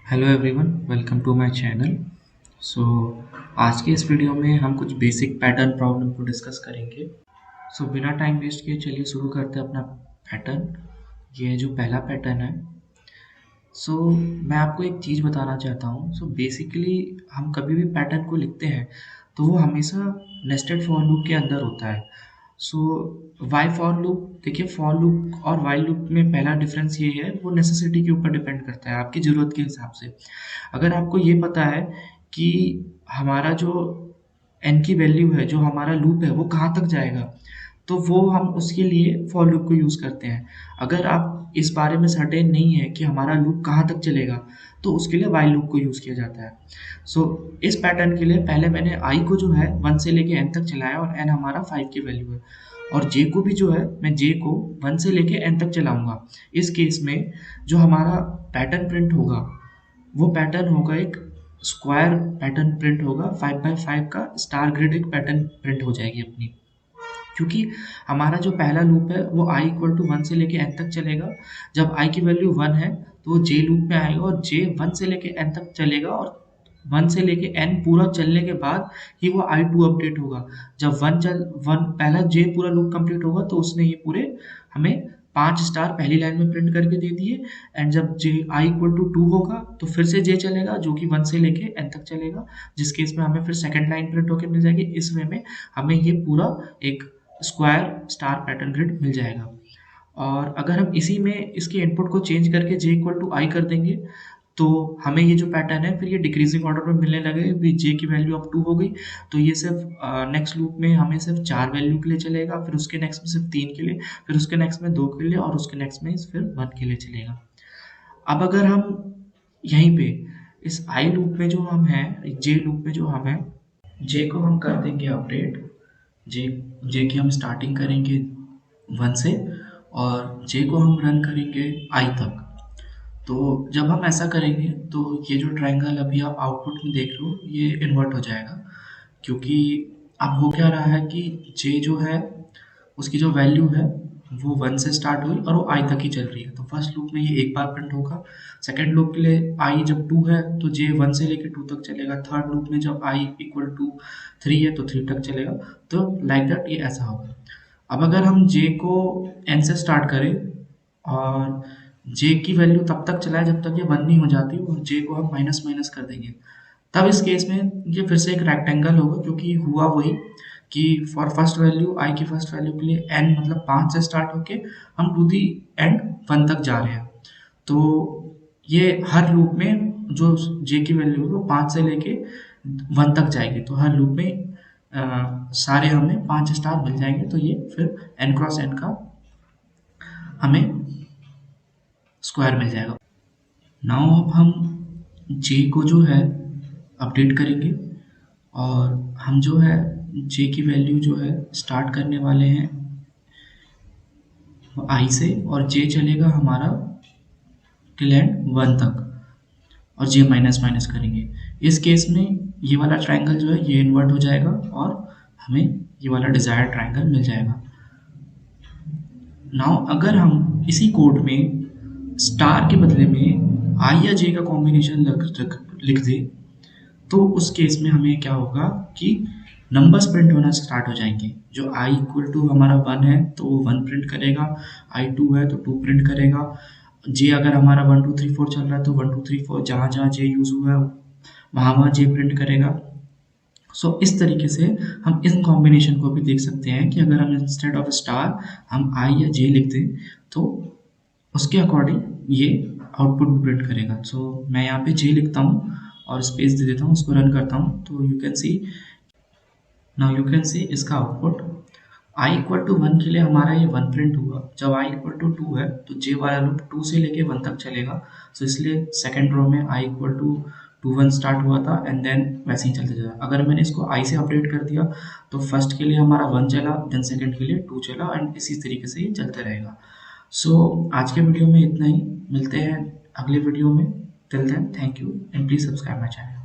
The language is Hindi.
Hello everyone, welcome to my channel. So आज के इस वीडियो में हम कुछ बेसिक पैटर्न प्रॉब्लम को डिस्कस करेंगे। बिना टाइम वेस्ट किए चलिए शुरू करते हैं अपना पैटर्न। ये जो पहला पैटर्न है, मैं आपको एक चीज़ बताना चाहता हूँ। बेसिकली हम कभी भी पैटर्न को लिखते हैं तो वो हमेशा नेस्टेड फॉर लूप के अंदर होता है। वाई फॉर लूप, देखिए फॉर लूप और वाइल लूप में पहला डिफरेंस ये है, वो नेसेसिटी के ऊपर डिपेंड करता है, आपकी ज़रूरत के हिसाब से। अगर आपको ये पता है कि हमारा जो एन की वैल्यू है, जो हमारा लूप है, वो कहाँ तक जाएगा, तो वो हम उसके लिए फॉर लूप को यूज़ करते हैं। अगर आप इस बारे में सर्टेन नहीं है कि हमारा लूप कहाँ तक चलेगा, तो उसके लिए वाइल लूप को यूज़ किया जाता है। इस पैटर्न के लिए पहले मैंने आई को जो है 1 से लेके एन तक चलाया और एन हमारा 5 की वैल्यू है, और जे को भी जो है मैं जे को 1 से लेके एन तक चलाऊंगा। इस केस में जो हमारा पैटर्न प्रिंट होगा, वो पैटर्न होगा एक स्क्वायर पैटर्न प्रिंट होगा। 5x5 का स्टार ग्रिड पैटर्न प्रिंट हो जाएगी अपनी, क्योंकि हमारा जो पहला लूप है वो i इक्वल टू 1 से लेके n तक चलेगा। जब i की वैल्यू 1 है तो वो j लूप में आएगा और j 1 से लेके n तक चलेगा, और 1 से लेके n पूरा चलने के बाद ही वो i2 अपडेट होगा। जब 1 पहला j पूरा लूप कंप्लीट होगा तो उसने ये पूरे हमें 5 स्टार पहली लाइन में प्रिंट करके दे दिए। एंड जब j i इक्वल टू 2 होगा तो फिर से j चलेगा, जो कि 1 से लेके n तक चलेगा, जिस केस में हमें फिर सेकंड लाइन प्रिंट होकर मिल जाएगी। इस वे में हमें ये पूरा एक स्क्वायर स्टार पैटर्न ग्रिड मिल जाएगा। और अगर हम इसी में इसके इनपुट को चेंज करके j इक्वल टू आई कर देंगे तो हमें ये जो पैटर्न है फिर ये डिक्रीजिंग ऑर्डर में मिलने लगे। भी j की वैल्यू अब 2 हो गई तो ये सिर्फ नेक्स्ट लूप में हमें सिर्फ 4 वैल्यू के लिए चलेगा, फिर उसके नेक्स्ट में सिर्फ 3 के लिए, फिर उसके नेक्स्ट में 2 के लिए, और उसके नेक्स्ट में फिर 1 के लिए चलेगा। अब अगर हम यहीं पे इस आई लूप में जो हम हैं, जे लूप में जो हम हैं, जे को हम कर देंगे अपडेट। जे की हम स्टार्टिंग करेंगे 1 से और जे को हम रन करेंगे आई तक। तो जब हम ऐसा करेंगे तो ये जो ट्रायंगल अभी आप आउटपुट में देख रहे हो ये इन्वर्ट हो जाएगा, क्योंकि अब हो क्या रहा है कि जे जो है उसकी जो वैल्यू है वो 1 से स्टार्ट हुई और वो आई तक ही चल रही है। तो फर्स्ट लूप में ये एक बार प्रिंट होगा, सेकेंड लूप के लिए आई जब 2 है तो जे 1 से लेकर 2 तक चलेगा, थर्ड लूप में जब आई इक्वल टू 3 है तो 3 तक चलेगा। तो लाइक दैट ये ऐसा होगा। अब अगर हम जे को एन से स्टार्ट करें और जे की वैल्यू तब तक चलाए जब तक ये 1 नहीं हो जाती, और जे को हम माइनस माइनस कर देंगे, तब इस केस में ये फिर से एक रेक्टेंगल होगा, क्योंकि हुआ वही कि फॉर फर्स्ट वैल्यू आई की फर्स्ट वैल्यू के लिए एन मतलब 5 से स्टार्ट होके हम टू दी एंड 1 तक जा रहे हैं। तो ये हर लूप में जो जे की वैल्यू है वो 5 से लेके 1 तक जाएगी, तो हर लूप में सारे हमें 5 स्टार मिल जाएंगे। तो ये फिर एन क्रॉस एन का हमें स्क्वायर मिल जाएगा। नाउ अब हम जे को जो है अपडेट करेंगे और हम जो है जे की वैल्यू जो है स्टार्ट करने वाले हैं आई से, और जे चलेगा हमारा टिल एंड 1 तक, और जे माइनस माइनस करेंगे। इस केस में ये वाला ट्रायंगल जो है ये इन्वर्ट हो जाएगा और हमें ये वाला डिजायर्ड ट्रायंगल मिल जाएगा। नाउ अगर हम इसी कोड में स्टार के बदले में आई या जे का कॉम्बिनेशन लिख दे तो उस केस में हमें क्या होगा कि नंबर्स प्रिंट होना स्टार्ट हो जाएंगे। जो i इक्वल टू हमारा 1 है तो वो 1 प्रिंट करेगा, i2 है तो 2 प्रिंट करेगा, j अगर हमारा 1 2 3 4 चल रहा है तो 1 2 3 4 जहाँ जहाँ j यूज हुआ है वहाँ j प्रिंट करेगा। इस तरीके से हम इन कॉम्बिनेशन को भी देख सकते हैं कि अगर हम इंस्टेड ऑफ स्टार हम i या j लिख दें तो उसके अकॉर्डिंग ये आउटपुट भी प्रिंट करेगा। मैं यहाँ पे j लिखता हूँ और स्पेस दे देता हूँ, उसको रन करता हूँ तो यू कैन सी इसका आउटपुट i इक्वल टू 1 के लिए हमारा ये 1 प्रिंट हुआ। जब i इक्वल टू 2 है तो j वाला लूप 2 से लेके 1 तक चलेगा। इसलिए सेकेंड रो में i इक्वल टू 1 स्टार्ट हुआ था एंड देन वैसे ही चलते जाएगा। अगर मैंने इसको i से अपडेट कर दिया तो फर्स्ट के लिए हमारा 1 चला, देन सेकेंड के लिए 2 चला, एंड इसी तरीके से ही चलते रहेगा। आज के वीडियो में इतना ही, मिलते हैं अगले वीडियो में। Till then thank you and please subscribe my channel.